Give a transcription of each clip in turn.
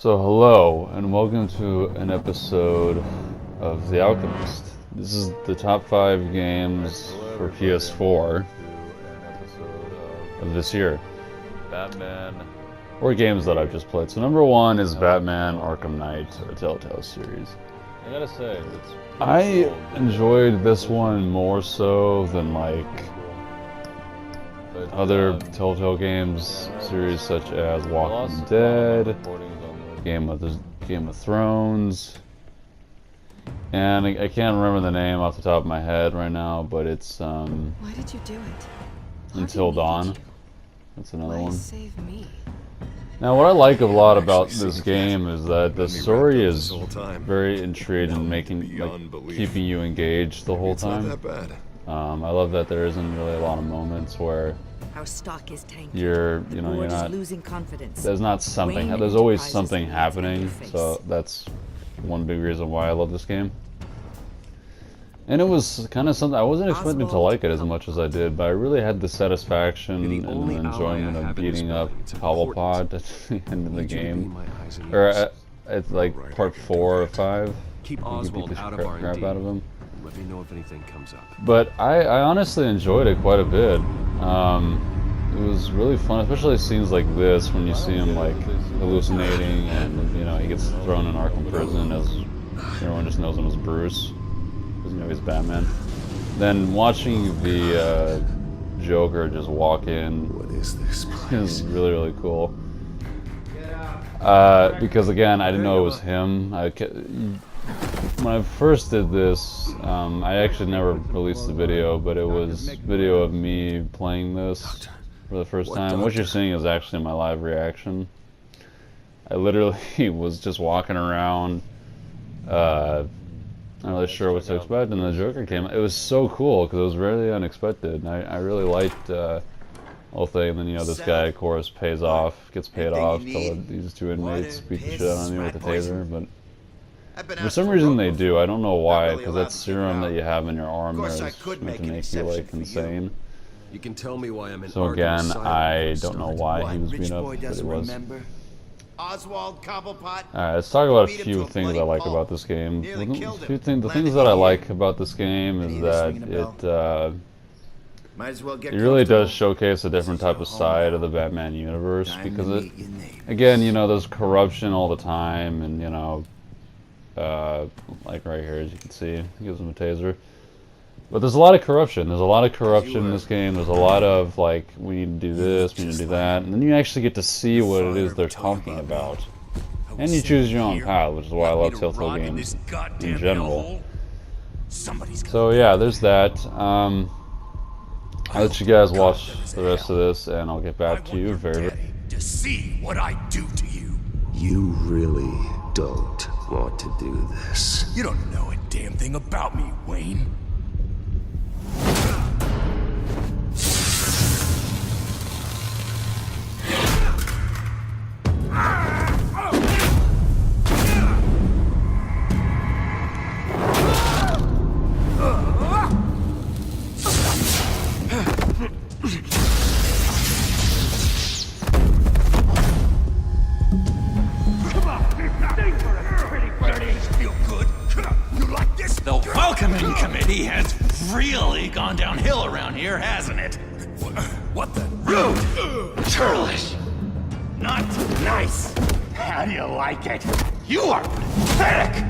So hello, and welcome to an episode of The Alchemist. This is the top 5 games for PS4 of this year. Batman, or games that I've just played. So number 1 is Batman Arkham Knight, a Telltale series. I gotta say, I enjoyed this one more so than like other Telltale games series such as Walking Dead, Game of Thrones, and I can't remember the name off the top of my head right now, but it's Why did you do it? Until Dawn. That's another one. Save me. Now, what I like a lot about this game is that the story is very intriguing, keeping you engaged the whole time. Not that bad. I love that there isn't really a lot of moments where Our stock is tanking. you're Board not. is losing confidence. There's not something. Wayne There's always Enterprises something needs happening. a new face. So that's one big reason why I love this game. And it was kind of something I wasn't expecting to like it as much as I did, but I really had the satisfaction and the enjoyment of beating up Cobblepot at the end of the game, or at like part 4 or 5. Keep Oswald out of crap out of him. Let me know if anything comes up. But I honestly enjoyed it quite a bit. It was really fun, especially scenes like this when you see him like hallucinating, and he gets thrown in Arkham prison as everyone just knows him as Bruce. He's Batman. Then watching the Joker just walk in What is this place? is really, really cool. Because again, I didn't know it was him. When I first did this, I actually never released the video, but it was video of me playing this for the first time. What you're seeing is actually my live reaction. I literally was just walking around, not really sure what to expect, and the Joker came. It was so cool because it was really unexpected. I really liked the whole thing. And then this guy, of course, gets paid off to let these 2 inmates beat the shit out of me with a taser. But for some reason they do. I don't know why, because that serum that you have in your arm there is meant to make you like insane. You can tell me why I'm an So again, I don't know why he was beat up, but it was. Oswald Cobblepot. Alright, let's talk about a few things I like about this game. The things that I like about this game is that it really does showcase a different type of side of the Batman universe, because again, there's corruption all the time, and like right here, as you can see, he gives him a taser. But there's a lot of corruption. There's a lot of corruption in this game. There's a lot of like, we need to do this, we need to do that, and then you actually get to see what it is they're talking about. And you choose your own path, which is why I love Telltale games in general. So yeah, there's that. I'll let you guys watch the rest of this, and I'll get back to you very. To see what I do to you. You really don't want to do this. You don't know a damn thing about me, Wayne. The welcoming committee has really gone downhill around here, hasn't it? What the? Rude! Churlish! Not nice! How do you like it? You are pathetic!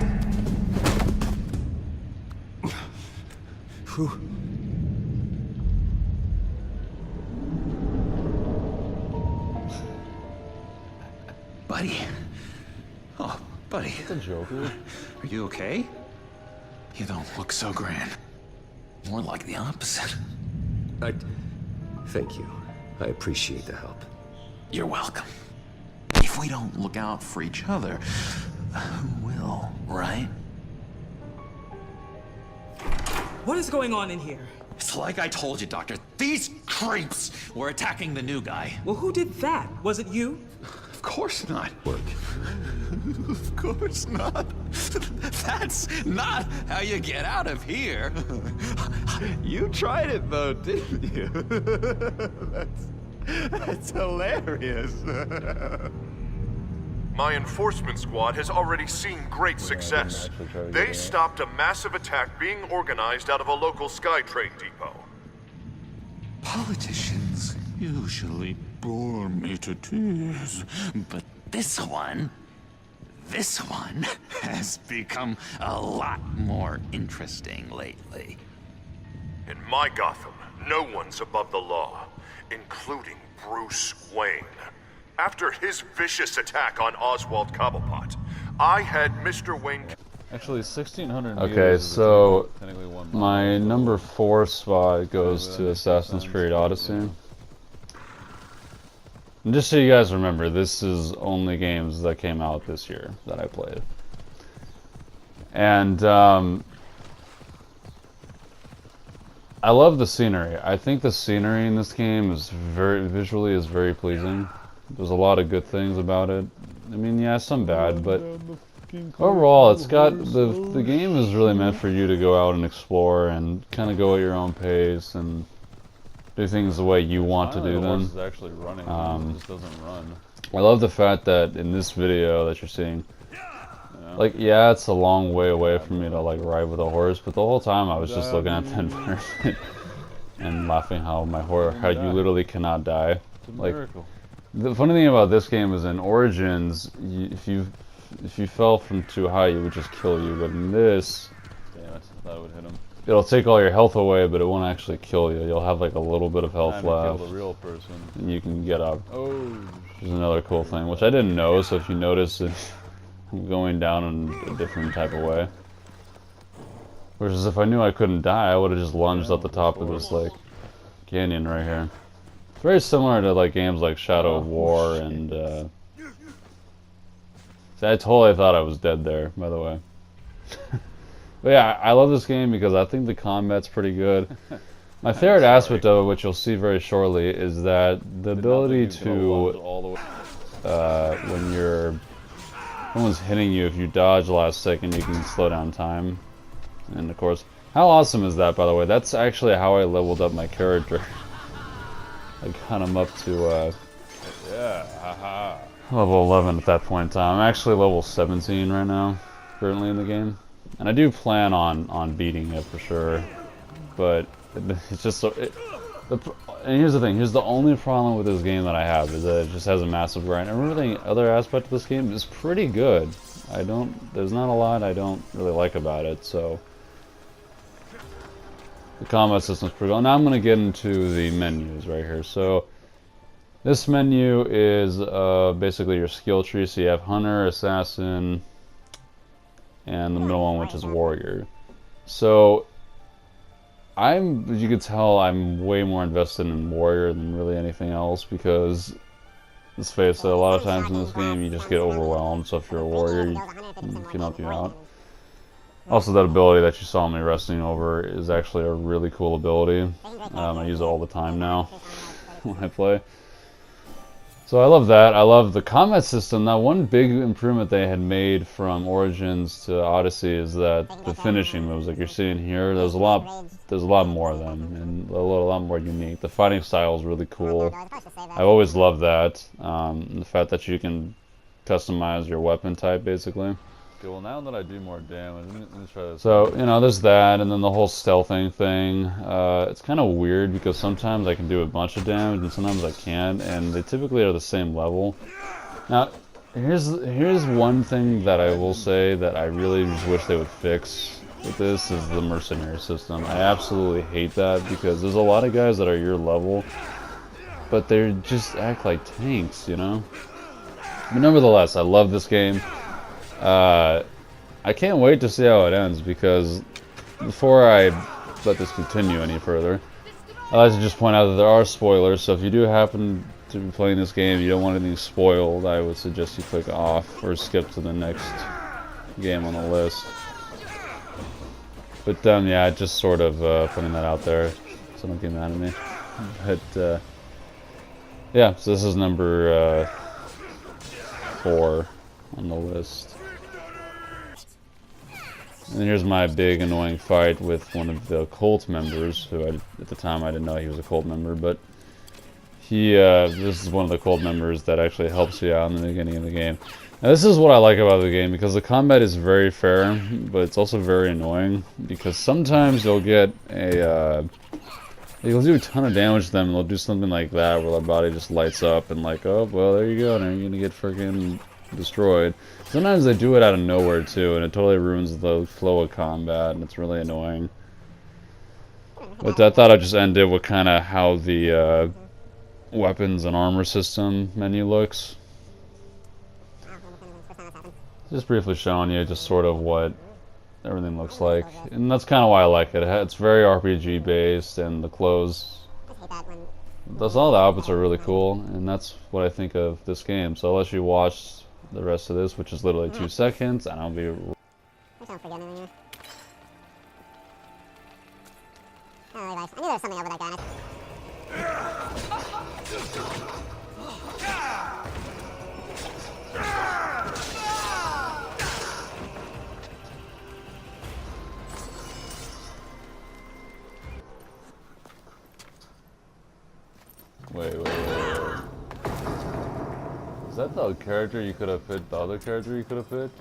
Buddy. Oh, buddy. The Joker. Are you okay? You don't look so grand. More like the opposite. Thank you. I appreciate the help. You're welcome. If we don't look out for each other, who will, right? What is going on in here? It's like I told you, Doctor. These creeps were attacking the new guy. Well, who did that? Was it you? Of course not. Work. Of course not. That's not how you get out of here. You tried it though, didn't you? That's hilarious. My enforcement squad has already seen great success. They stopped a massive attack being organized out of a local SkyTrain depot. Politicians usually bore me to tears, but this one has become a lot more interesting lately. In my Gotham, no one's above the law, including Bruce Wayne. After his vicious attack on Oswald Cobblepot, I had Mr. Wayne... Actually, 1,600 meters. Okay, so my number 4 spot goes to Assassin's Creed Odyssey. And just so you guys remember, this is only games that came out this year that I played. And I love the scenery. I think the scenery in this game is visually very pleasing. There's a lot of good things about it. I mean, yeah, some bad, but overall, it's got the game is really meant for you to go out and explore and kind of go at your own pace and do things the way you want to do them. It's actually running. It just doesn't run. I love the fact that in this video that you're seeing, like, yeah, it's a long way away from me to like ride with a horse, but the whole time I was just looking at the environment and laughing how you literally cannot die. Like, the funny thing about this game is in Origins, if you fell from too high, it would just kill you. But in this, damn it, that would hit him. It'll take all your health away, but it won't actually kill you. You'll have like a little bit of health left. Kill the real person. And you can get up. Oh, which is another cool thing, which I didn't know. So if you notice, I'm going down in a different type of way. Whereas if I knew I couldn't die, I would have just lunged up the top of this like canyon right here. It's very similar to like games like Shadow of War and. See, I totally thought I was dead there, by the way. But yeah, I love this game because I think the combat's pretty good. My favorite aspect of it, which you'll see very shortly, is that the ability to, when someone's hitting you, if you dodge last second, you can slow down time. And of course, how awesome is that, by the way? That's actually how I leveled up my character. I got him up to, level 11 at that point in time. I'm actually level 17 right now, currently in the game. And I do plan on beating it for sure, but it's just so. And here's the thing: here's the only problem with this game that I have is that it just has a massive grind. Everything other aspect of this game is pretty good. There's not a lot I don't really like about it. So the combat system's pretty good. Now I'm gonna get into the menus right here. So this menu is basically your skill tree. So you have Hunter, Assassin, and the middle one, which is Warrior. So as you can tell, I'm way more invested in Warrior than really anything else because, let's face it, a lot of times in this game you just get overwhelmed. So if you're a Warrior, you can help you out. Also, that ability that you saw me resting over is actually a really cool ability. I use it all the time now when I play. So I love that. I love the combat system. Now, one big improvement they had made from Origins to Odyssey is that the finishing moves, like you're seeing here, there's a lot more of them and a lot more unique. The fighting style is really cool. I've always loved that. The fact that you can customize your weapon type, basically. Okay, well, now that I do more damage, let me try this. So, you know, there's that, and then the whole stealthing thing. It's kind of weird because sometimes I can do a bunch of damage and sometimes I can't, and they typically are the same level. Now, here's one thing that I will say that I really just wish they would fix with this is the mercenary system. I absolutely hate that because there's a lot of guys that are your level, but they just act like tanks, you know? But nevertheless, I love this game. I can't wait to see how it ends because before I let this continue any further, I'd like to just point out that there are spoilers, so if you do happen to be playing this game and you don't want anything spoiled, I would suggest you click off or skip to the next game on the list. But yeah, just sort of putting that out there, so don't get mad at me. But yeah, so this is number 4 on the list. And here's my big annoying fight with one of the cult members, who at the time I didn't know he was a cult member, but this is one of the cult members that actually helps you out in the beginning of the game. Now, this is what I like about the game, because the combat is very fair, but it's also very annoying, because sometimes you'll get a, you'll do a ton of damage to them, and they'll do something like that, where their body just lights up, and like, oh, well, there you go, now you're gonna get freaking destroyed. Sometimes they do it out of nowhere, too, and it totally ruins the flow of combat, and it's really annoying. But I thought I'd just end it with kind of how the weapons and armor system menu looks. Just briefly showing you just sort of what everything looks like. And that's kind of why I like it. It's very RPG based, and the clothes, that's all the outfits are really cool, and that's what I think of this game. So I'll let you watch the rest of this, which is literally 2 seconds, and I'll be... I knew there was something over that guy. Wait. Is that the character you could have picked? The other character you could have picked?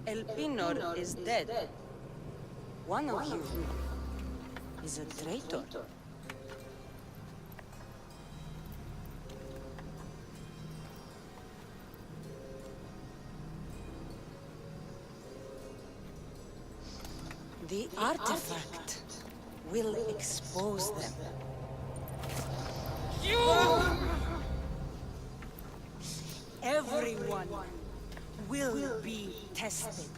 El Pinor is dead. One of you is a traitor. The artifact will expose them. Everyone will be tested.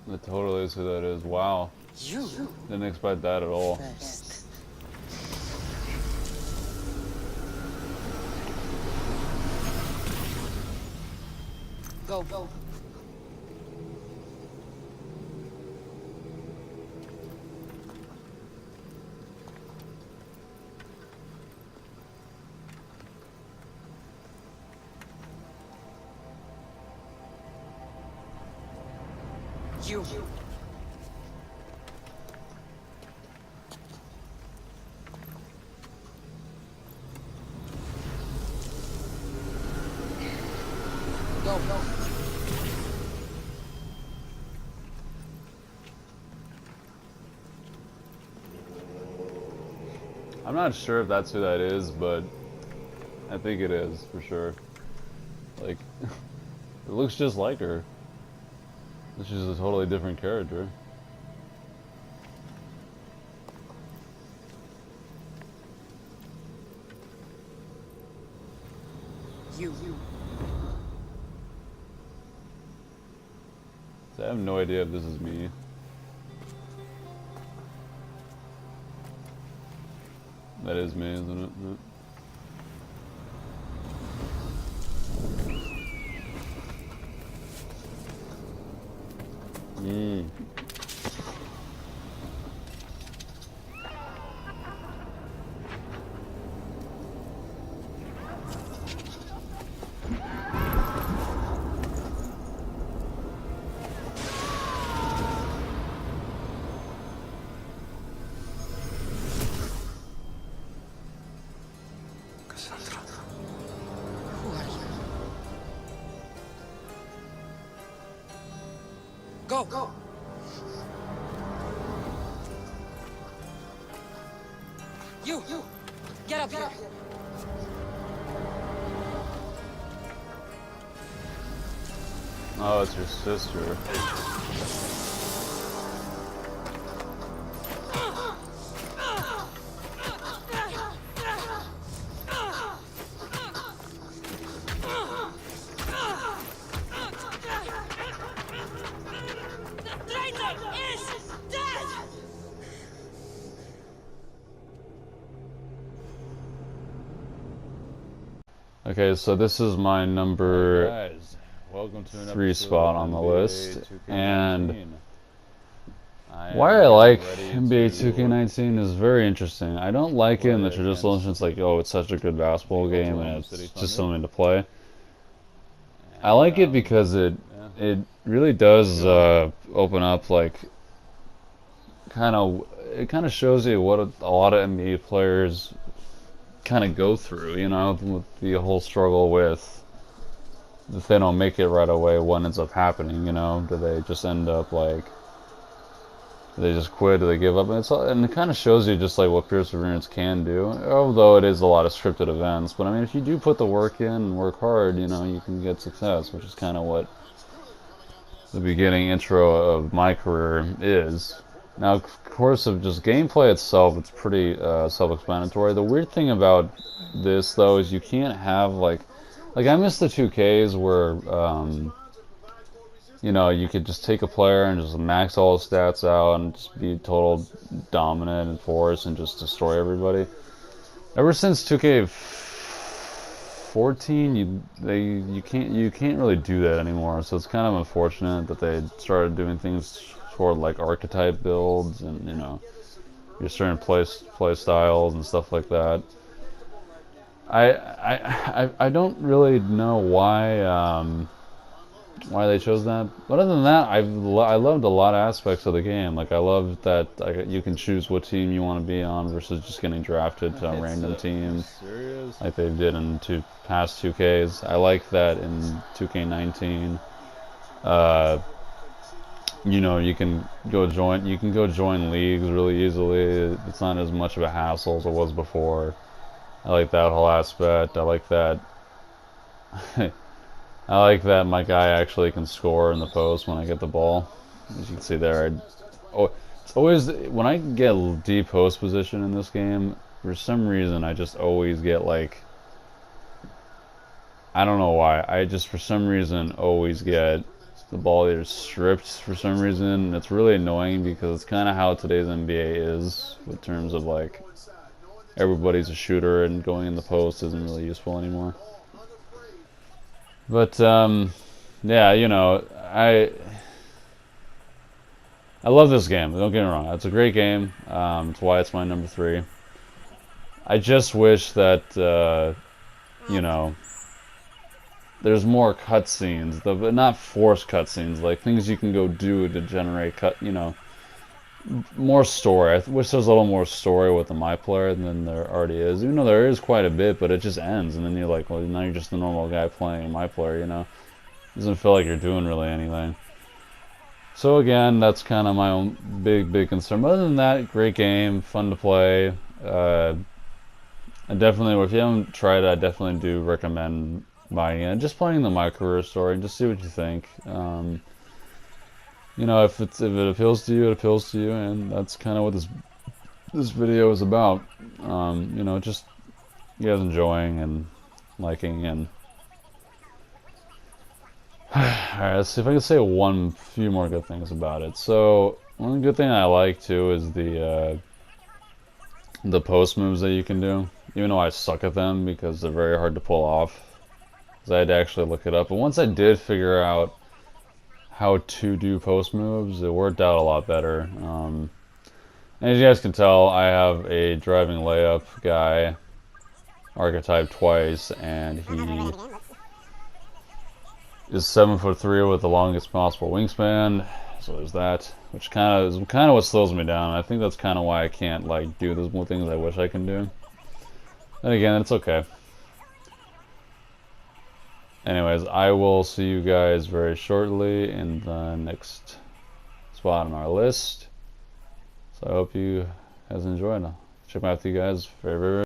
That totally is who that is. Wow. You Didn't expect that at all. first. Go. You. Go. I'm not sure if that's who that is, but I think it is for sure. Like, it looks just like her. This is a totally different character. You. So I have no idea if this is me. That is me, isn't it? Go. You. Get up here. Oh, it's your sister. Okay, so this is my number Guys, welcome to an 3 episode spot of on the NBA list, 2K19. and am why I like ready NBA to 2K19 is very interesting. I don't like it in the play traditional against sense, like, oh, it's such a good basketball game and City it's Thunder. just something to play. I like it because it really does open up like it kind of shows you what a lot of NBA players kind of go through, you know, with the whole struggle with if they don't make it right away, what ends up happening, you know? Do they just end up like, do they just quit? Do they give up? And it kind of shows you just like what perseverance can do, although it is a lot of scripted events. But I mean, if you do put the work in and work hard, you know, you can get success, which is kind of what the beginning intro of my career is. Now, of course, of just gameplay itself, it's pretty self-explanatory. The weird thing about this, though, is you can't have like I miss the 2Ks where you know, you could just take a player and just max all his stats out and just be total dominant and force and just destroy everybody. Ever since 2K14, you can't really do that anymore. So it's kind of unfortunate that they started doing things toward like archetype builds and, you know, your certain play styles and stuff like that. I don't really know why they chose that. But other than that, I loved a lot of aspects of the game. Like I loved that you can choose what team you want to be on versus just getting drafted to a random team, like they did in past 2Ks. I like that in 2K19. You know, you can go join leagues really easily. It's not as much of a hassle as it was before. I like that whole aspect. I like that. I like that my guy actually can score in the post when I get the ball. As you can see there, it's always when I get deep post position in this game. For some reason, I just always get like, I don't know why. I just for some reason always get the ball either stripped for some reason. It's really annoying because it's kind of how today's NBA is with terms of like everybody's a shooter and going in the post isn't really useful anymore. But yeah, you know, I love this game. Don't get me wrong; it's a great game. It's why it's my number 3. I just wish that you know, there's more cutscenes, but not forced cutscenes, like things you can go do to generate you know, more story. I wish there was a little more story with the my player than there already is. Even though there is quite a bit, but it just ends, and then you're like, well, now you're just a normal guy playing my player, you know. Doesn't feel like you're doing really anything. So again, that's kind of my own big concern. But other than that, great game, fun to play. I definitely, if you haven't tried it, I definitely do recommend buying it. Just playing the My Career Story, just see what you think. You know, if it appeals to you, it appeals to you, and that's kind of what this video is about. You know, just you guys enjoying and liking and. Alright, let's see if I can say few more good things about it. So, one good thing I like too is the post moves that you can do. Even though I suck at them because they're very hard to pull off. Because I had to actually look it up. But once I did figure out how to do post moves, it worked out a lot better. And as you guys can tell, I have a driving layup guy archetype twice, and he is 7'3" with the longest possible wingspan, so there's that, which kind of what slows me down. I think that's kind of why I can't like do those more things I wish I can do. Then again, it's okay. Anyways, I will see you guys very shortly in the next spot on our list. So I hope you guys enjoyed. I'll check back with you guys very.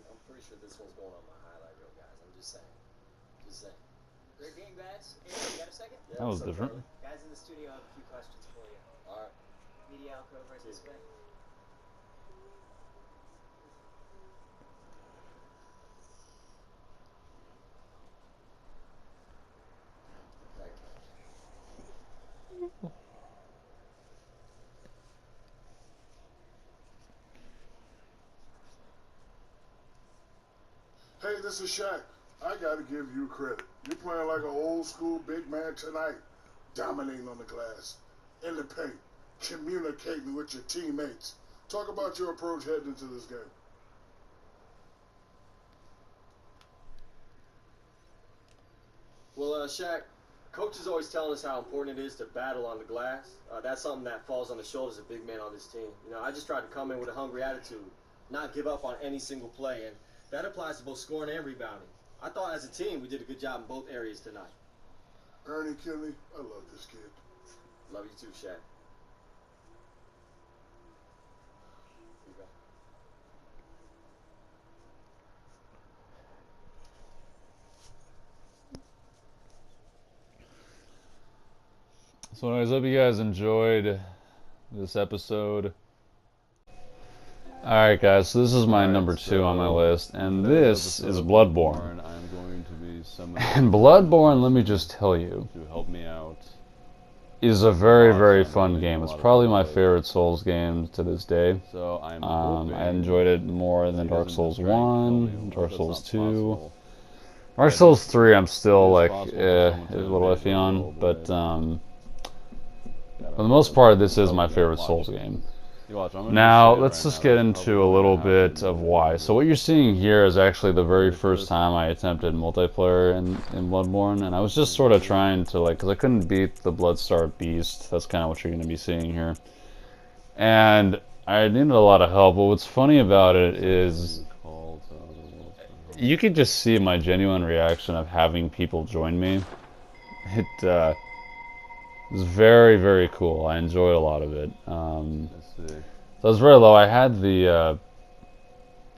I'm pretty sure this one's going on my highlight reel, guys. I'm just saying. Just saying. Great game, guys. Hey, you got a second? Yeah, That was different. Guys in the studio have a few questions for you. Alright. Media Alco versus Spin. this is Shaq. I gotta give you credit. You're playing like an old school big man tonight. Dominating on the glass, in the paint, communicating with your teammates. Talk about your approach heading into this game. Well, Shaq, Coach is always telling us how important it is to battle on the glass. That's something that falls on the shoulders of big men on this team. You know, I just tried to come in with a hungry attitude, not give up on any single play, and that applies to both scoring and rebounding. I thought as a team we did a good job in both areas tonight. Ernie Kinley, I love this kid. Love you too, Shaq. Here you go. So anyways, hope you guys enjoyed this episode. Alright guys, so this is my number 2 on my list, and this is Bloodborne. I'm going to be And Bloodborne, let me just tell you, to help me out. is a very, very fun game. It's probably my favorite Souls game to this day. So I'm I enjoyed it more than Dark Souls 1, Dark Souls 2. Dark Souls 3 I'm still like, a little iffy on, but for the most part this is my favorite Souls game. Now, let's just get into a little bit of why. So what you're seeing here is actually the very first time I attempted multiplayer in Bloodborne, and I was just sort of trying to, like, because I couldn't beat the Bloodstar Beast. That's kind of what you're going to be seeing here. And I needed a lot of help, but what's funny about it is you could just see my genuine reaction of having people join me. It was very, very cool. I enjoyed a lot of it. So I was very low. I had the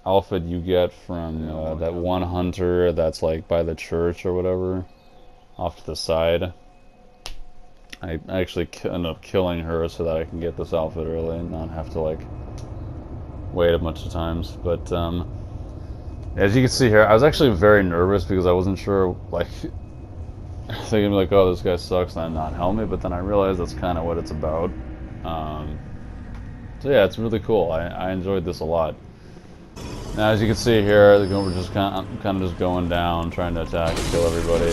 outfit you get from that one hunter that's like by the church or whatever, off to the side. I actually ended up killing her so that I can get this outfit early and not have to like wait a bunch of times. But as you can see here, I was actually very nervous because I wasn't sure, like, thinking like, oh, this guy sucks and I'm not help me, but then I realized that's kind of what it's about. So yeah, it's really cool. I enjoyed this a lot. Now, as you can see here, we're just kind of just going down, trying to attack and kill everybody.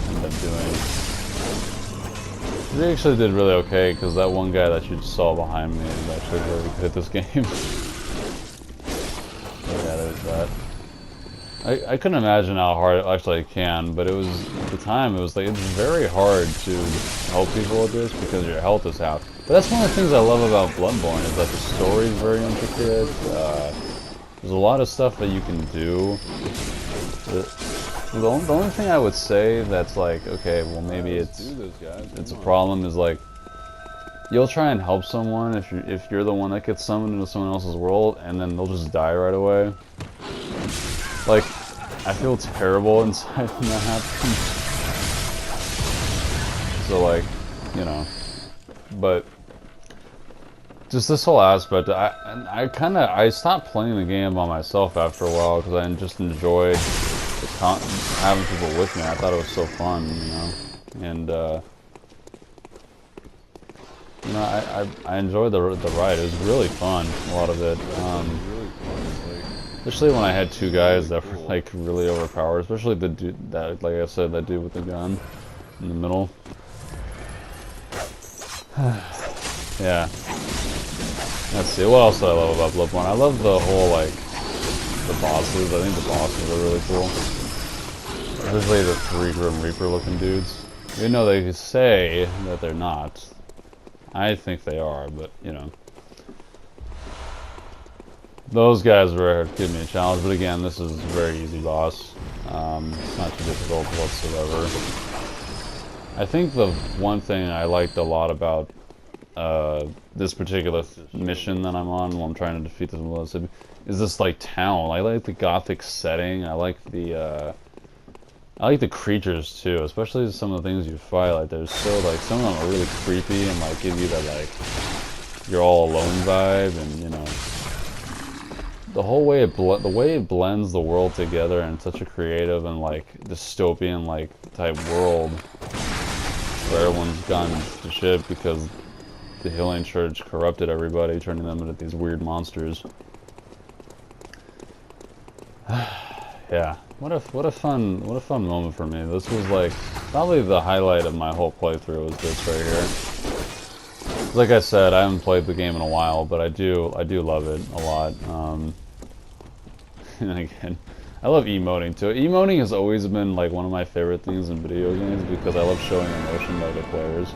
End up doing. We actually did really okay because that one guy that you saw behind me is actually very good at this game. Yeah, there's that. I couldn't imagine how hard it actually can, but it was, at the time, it was like, it's very hard to help people with this because your health is half. But that's one of the things I love about Bloodborne, is that the story is very intricate. There's a lot of stuff that you can do. The only thing I would say that's like, okay, well maybe it's a problem is like, you'll try and help someone if you're the one that gets summoned into someone else's world, and then they'll just die right away. Like, I feel terrible inside when that happens. So like, you know, but just this whole aspect, I stopped playing the game by myself after a while because I just enjoyed having people with me. I thought it was so fun, you know, and you know, I enjoyed the ride. It was really fun, a lot of it. Especially when I had two guys that were like really overpowered, especially the dude that, like I said, that dude with the gun in the middle. Yeah. Let's see, what else do I love about Bloodborne? I love the whole, like, the bosses. I think the bosses are really cool. Especially the three Grim Reaper looking dudes. Even though they say that they're not. I think they are, but, you know. Those guys were giving me a challenge, but again, this is a very easy boss. It's not too difficult whatsoever. I think the one thing I liked a lot about this particular mission that I'm on while I'm trying to defeat this is this like town. I like the gothic setting. I like the creatures too, especially some of the things you fight. Like there's still like some of them are really creepy and like give you that like you're all alone vibe, and you know. The whole way the way it blends the world together in such a creative and like dystopian like type world where everyone's gone to shit because the Healing Church corrupted everybody, turning them into these weird monsters. Yeah, what a fun moment for me. This was like probably the highlight of my whole playthrough was this right here. Like I said, I haven't played the game in a while, but I do love it a lot. And again, I love emoting too. Emoting has always been like one of my favorite things in video games because I love showing emotion to other players.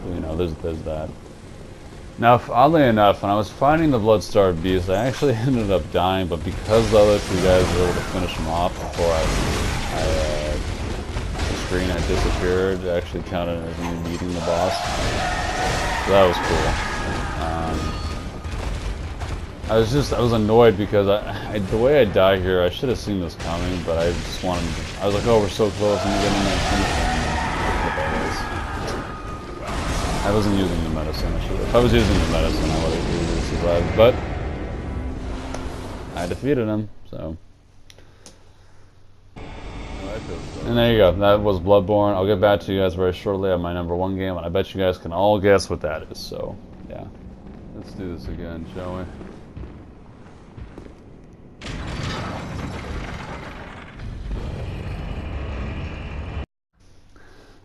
You know, there's that. Now, oddly enough, when I was fighting the Bloodstarved Beast, I actually ended up dying, but because the other two guys were able to finish him off before the screen had disappeared, it actually counted as me beating the boss. So that was cool. I was annoyed because the way I die here, I should have seen this coming, but I just wanted to, I was like, oh, we're so close, and we're getting that finish. I wasn't using the medicine. If I was using the medicine, I would have easily survived. But I defeated him, so. And there you go. That was Bloodborne. I'll get back to you guys very shortly on my #1 game, and I bet you guys can all guess what that is. So, yeah. Let's do this again, shall we?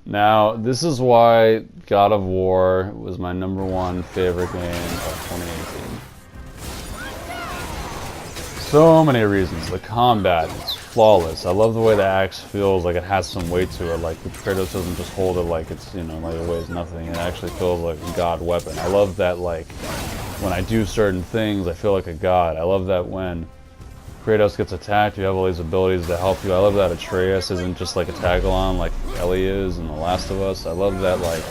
Now, this is why God of War was my #1 favorite game of 2018. So many reasons. The combat is flawless. I love the way the axe feels like it has some weight to it. Like the Kratos doesn't just hold it like it's, you know, like it weighs nothing. It actually feels like a god weapon. I love that, like, when I do certain things, I feel like a god. I love that when Kratos gets attacked, you have all these abilities to help you. I love that Atreus isn't just like a tag-along like Ellie is in The Last of Us. I love that, like,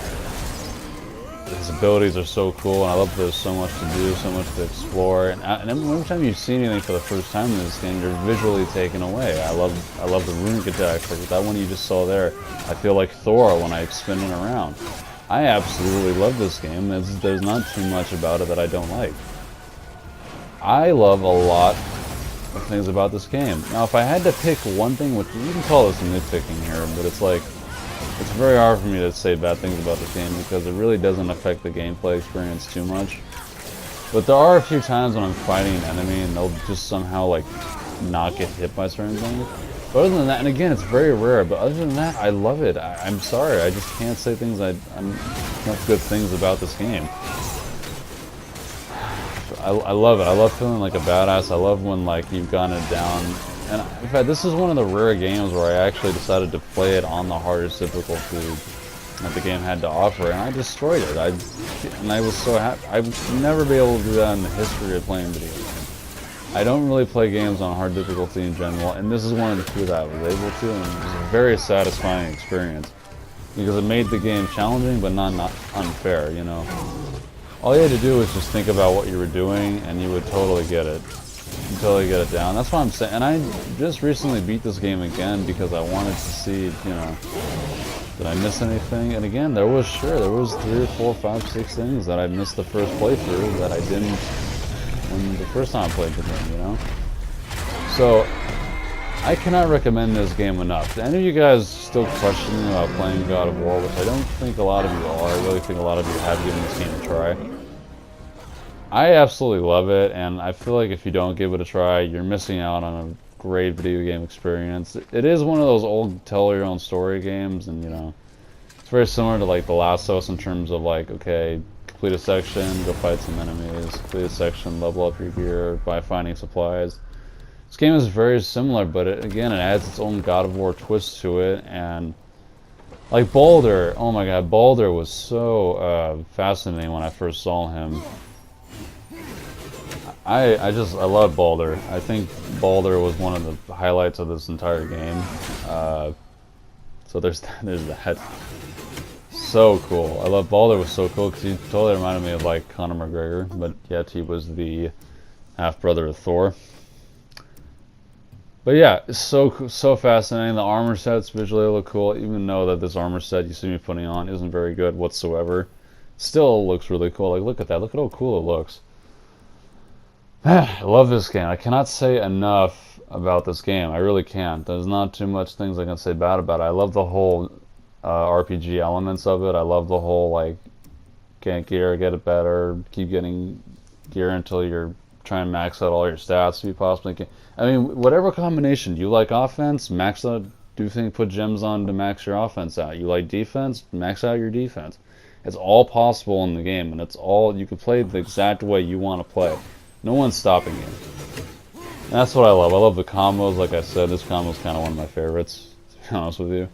his abilities are so cool, and I love there's so much to do, so much to explore. And every time you see anything for the first time in this game, you're visually taken away. I love the runic attacks, like that one you just saw there. I feel like Thor when I spin it around. I absolutely love this game. There's not too much about it that I don't like. I love a lot of things about this game. Now, if I had to pick one thing, which you can call this nitpicking here, but it's like, it's very hard for me to say bad things about this game because it really doesn't affect the gameplay experience too much. But there are a few times when I'm fighting an enemy and they'll just somehow like not get hit by certain things. But other than that, and again, it's very rare, but other than that, I love it. I'm sorry, I just can't say things enough good things about this game. I love it. I love feeling like a badass. I love when, like, you've gotten it down. And in fact, this is one of the rare games where I actually decided to play it on the hardest difficulty that the game had to offer, and I destroyed it. And I was so happy. I would never be able to do that in the history of playing video games. I don't really play games on hard difficulty in general, and this is one of the few that I was able to, and it was a very satisfying experience because it made the game challenging but not unfair, you know. All you had to do was just think about what you were doing, and you would totally get it. You totally get it down. That's what I'm saying. And I just recently beat this game again because I wanted to see, you know, did I miss anything? And again, there was 3 or 4, 5, 6 things that I missed the first playthrough that I didn't when the first time I played the game, you know? So, I cannot recommend this game enough. Do any of you guys still questioning about playing God of War, which I don't think a lot of you are. I really think a lot of you have given this game a try. I absolutely love it, and I feel like if you don't give it a try, you're missing out on a great video game experience. It is one of those old tell-your-own-story games, and, you know, it's very similar to, like, The Last of Us in terms of, like, okay, complete a section, go fight some enemies, complete a section, level up your gear by finding supplies. This game is very similar, but again, it adds its own God of War twist to it, and like Baldur, oh my god, Baldur was so fascinating when I first saw him. I love Baldur. I think Baldur was one of the highlights of this entire game. So there's that. So cool. I love Baldur was so cool because he totally reminded me of like Conor McGregor, but yet he was the half brother of Thor. But yeah, it's so fascinating. The armor sets visually look cool, even though that this armor set you see me putting on isn't very good whatsoever. Still looks really cool. Like, look at that. Look at how cool it looks. I love this game. I cannot say enough about this game. I really can't. There's not too much things I can say bad about it. I love the whole RPG elements of it. I love the whole, like, get gear, get it better, keep getting gear until you're try and max out all your stats if you possibly can. I mean, whatever combination you like, offense, max out. Do things, put gems on to max your offense out. You like defense, max out your defense. It's all possible in the game, and it's all you can play the exact way you want to play. No one's stopping you. And that's what I love. I love the combos. Like I said, this combo is kind of one of my favorites, to be honest with you.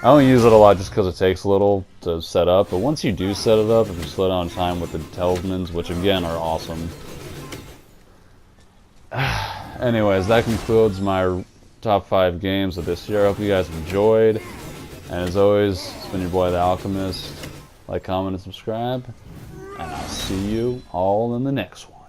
I don't use it a lot just because it takes a little to set up, but once you do set it up, if you slow down time with the talismans, which again are awesome. Anyways, that concludes my top 5 games of this year. I hope you guys enjoyed. And as always, it's been your boy the Alchemist. Like, comment, and subscribe. And I'll see you all in the next one.